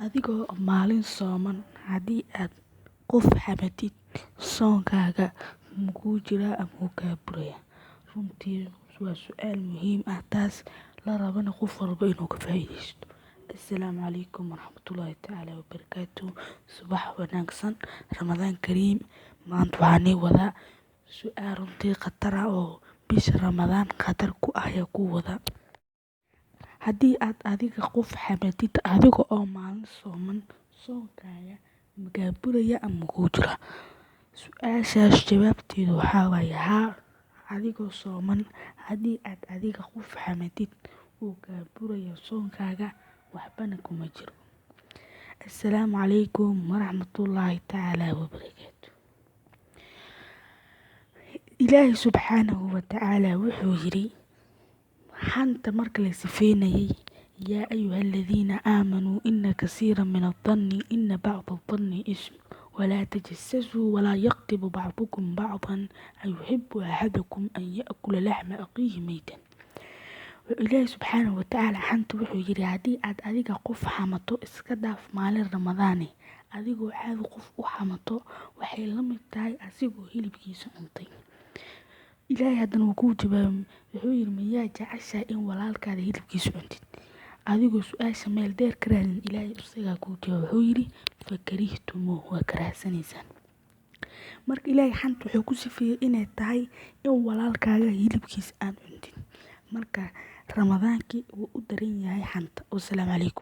Adigoo maalin sooman haddii aad qof xamatid soonkaaga makuu jiraa ama wuu kaa burayaa? Runtii waa su'aal muhiim ah taas la rabana qof walba inuu ka faa'iidaysto. Assalaamu calaykum waraxmatullaahi tacaala wabarakaatuh. Subax wanaagsan, Ramadaan Kariim. Maanta waxaan wadaa su'aal runtii khatar ah oo bisha Ramadaan khatar ku ah ayaa ku wada. Haddii aad adiga qof xamatid adiga oo maalin sooman, soonkaaga makaa buraya ama makuu jiraa? Su'aashaas jawaabteedu waxaa waaye haa. Adigoo sooman haddii aad adiga qof xamatid wuu kaa buraya soonkaaga, waxbana kuma jiro. Assalaamu calaykum waraxmatullaahi tacaala wabarakaatuh. Ilaahay subxaanahu wa tacaala wuxuu yidhi xanta marka la sifeynayay: yaa ayuha aladiina aamanuu ina kasiira min adhanni ina bacda adhanni ism walaa tajasasuu walaa yaqtib bacdukum bacdan ayuxibu axadukum an yaakula laxma aqiihi maytan. Ilaahay subxaanahu wa tacaala xanta wuxuu yidhi haddii aad adiga qof xamato, iska dhaaf maalin ramadaane, adigoo caadi qof u xamato waxay la mid tahay asigoo hilibkiisa cuntay. Ilaahay haddana wuu kuu jawaabay, wuxuu yidhi miyaa jeceshahay in walaalkaada hilibkiisa cuntid? Adigoo su'aasha meel dheer ka raadin, Ilaahay isagaa kuu jawaabay, wuxuu yidhi fakarihtumuuhu, waa karaahsanaysaan. Marka Ilaahay xanta wuxuu ku sifeeyey inay tahay in walaalkaaga hilibkiisa aan cuntid. Marka Ramadaankii wuu u daran yahay xanta. Wassalaamu calaykum.